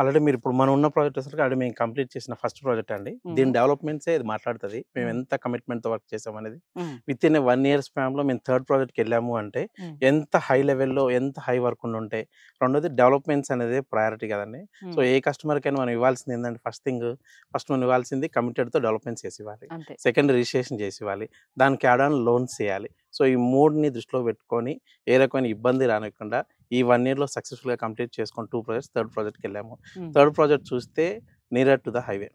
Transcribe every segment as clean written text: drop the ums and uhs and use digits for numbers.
Already మీరు ఇప్పుడు మనం ఉన్న ప్రాజెక్ట్ అసలు ఆల్రెడీ మేము కంప్లీట్ చేసిన ఫస్ట్ ప్రాజెక్ట్ అండి. దీని డెవలప్మెంట్సే ఇది మాట్లాడుతుంది. మేము ఎంత కమిట్మెంట్తో వర్క్ చేసామనేది. విత్ ఇన్ 1 year స్పాన్లో మేము థర్డ్ ప్రాజెక్ట్కి వెళ్ళాము అంటే ఎంత హై లెవెల్లో ఎంత హై వర్క్ ఉంటే, రెండోది డెవలప్మెంట్స్ అనేది ప్రయారిటీ కదండి. సో ఏ కస్టమర్కైనా మనం ఇవ్వాల్సింది ఏంటంటే ఫస్ట్ మనం ఇవ్వాల్సింది కమిటెడ్తో డెవలప్మెంట్స్ చేసి ఇవ్వాలి. సెకండ్ రిజిస్ట్రేషన్ చేసి ఇవ్వాలి. దానికి యాడ్ ఆన్ లోన్స్ చేయాలి. సో ఈ మూడుని దృష్టిలో పెట్టుకొని ఏ రకమైన ఇబ్బంది రానివ్వకుండా ఈ 1 yearలో సక్సెస్ఫుల్గా కంప్లీట్ చేసుకొని 2 ప్రాజెక్ట్స్ థర్డ్ ప్రాజెక్ట్కి వెళ్ళాము. థర్డ్ ప్రాజెక్ట్ చూస్తే near to the highway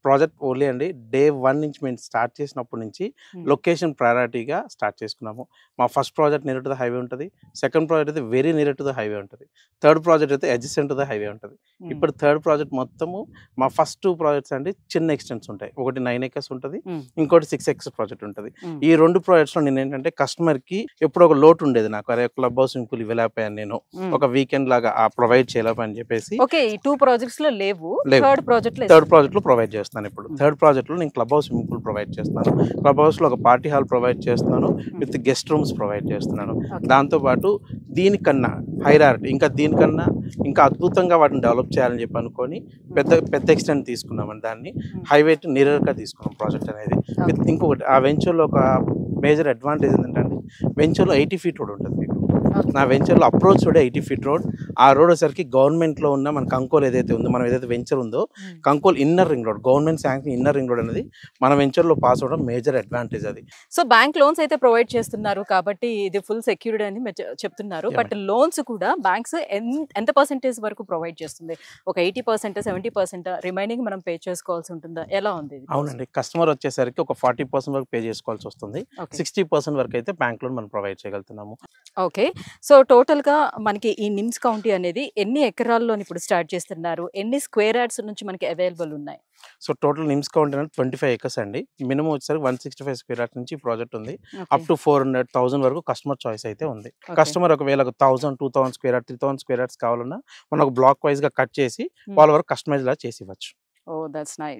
project only అండి. డే 1 నుంచి మేము స్టార్ట్ చేసినప్పటి నుంచి లొకేషన్ ప్రయారిటీగా స్టార్ట్ చేసుకున్నాము. మా first project near to the highway ఉంటుంది. సెకండ్ ప్రాజెక్ట్ అయితే very near to the highway ఉంటుంది. థర్డ్ ప్రాజెక్ట్ అయితే అడ్జసెంట్ టు ద హైవే ఉంటుంది. ఇప్పుడు థర్డ్ ప్రాజెక్ట్ మొత్తము మా ఫస్ట్ 2 ప్రాజెక్ట్స్ అండి చిన్న ఎక్స్టెన్స్ ఉంటాయి. ఒకటి 9 acres ఉంటుంది, ఇంకోటి 6 acres ప్రాజెక్ట్ ఉంటుంది. ఈ 2 ప్రాజెక్ట్స్లో నేను ఏంటంటే కస్టమర్కి ఎప్పుడు ఒక లోటు ఉండేది. నాకు అరే క్లబ్ హౌస్ ఇంపుల్ ఇవ్వలేకపోయాను, నేను ఒక వీకెండ్ లాగా ప్రొవైడ్ చేయలేకపోయాను చెప్పేసి ఈ 2 ప్రాజెక్ట్స్ లో లేవు. థర్డ్ ప్రాజెక్ట్ లో ప్రొవైడ్ చేస్తాను. ఇప్పుడు థర్డ్ ప్రాజెక్ట్ లో నేను club house swimming pool provide చేస్తాను. క్లబ్ హౌస్ లో ఒక పార్టీ హాల్ ప్రొవైడ్ చేస్తున్నాను, విత్ గెస్ట్ రూమ్స్ ప్రొవైడ్ చేస్తున్నాను. దాంతోపాటు దీనికన్నా హైరార్టీ దీనికన్నా ఇంకా అద్భుతంగా వాటిని డెవలప్ చేయాలని చెప్పి అనుకొని పెద్ద ఎక్స్టెంట్ తీసుకున్నామని దాన్ని హైవే టు నియర్గా తీసుకున్నాం ప్రాజెక్ట్ అనేది. విత్ ఇంకొకటి ఆ వెంచర్లో ఒక మేజర్ అడ్వాంటేజ్ ఏంటంటే వెంచర్లో 80 feet రోడ్ ఉంటుంది. మీకు నా వెంచర్లో అప్రోచ్ రోడ్ 80 feet రోడ్. ఆ రోడ్ వచ్చేసరికి గవర్నమెంట్లో ఉన్న మన కంకోల్ ఏదైతే ఉందో, మనం ఏదైతే వెంచర్ ఉందో Kankol inner ring road, government sanction inner ring road అనేది మన వెంచర్లో పాస్ అవడం మేజర్ అడ్వాంటేజ్ అది. సో బ్యాంక్ లోన్స్ అయితే ప్రొవైడ్ చేస్తున్నారు కాబట్టి ఇది ఫుల్ సెక్యూర్డ్ అని చెప్తున్నారు. బట్ లోన్స్ కూడా బ్యాంక్స్ ఎంత పర్సెంటేజ్ వరకు ప్రొవైడ్ చేస్తుంది? ఒక 80%, 70%, రిమైనింగ్ మనం పే చేసుకోవాల్సి ఉంటుందా? ఎలా ఉంది? అవునండి, కస్టమర్ వచ్చేసరికి ఒక 40% వరకు పే చేసుకోవాల్సి వస్తుంది. 60% వరకు అయితే బ్యాంక్ లోన్ మనం ప్రొవైడ్ చేయగలుగుతున్నాము. ఓకే. సో టోటల్ గా మనకి ఈ నిమ్స్ కౌంటీ అనేది ఎన్ని ఎకరాల్లో ఇప్పుడు స్టార్ట్ చేస్తున్నారు? ఎన్ని స్క్వేర్ యార్డ్స్ నుంచి మనకి అవైలబుల్ ఉన్నాయి? సో టోటల్ నిమ్స్ కౌంటీ అనేది 25 acres అండి. మినిమం వచ్చేసరికి 165 square yards నుంచి ప్రాజెక్ట్ ఉంది. అప్ టు 400,000 వరకు కస్టమర్ చాయిస్ అయితే ఉంది. కస్టమర్ ఒకవేళ 1,000, 2,000 square yards, 3,000 square yards కావాలన్నా మనం బ్లాక్ వైజ్ గా కట్ చేసి వాళ్ళ వరకు కస్టమైజ్ లా చేసి ఇవ్వచ్చు. Oh that's nice.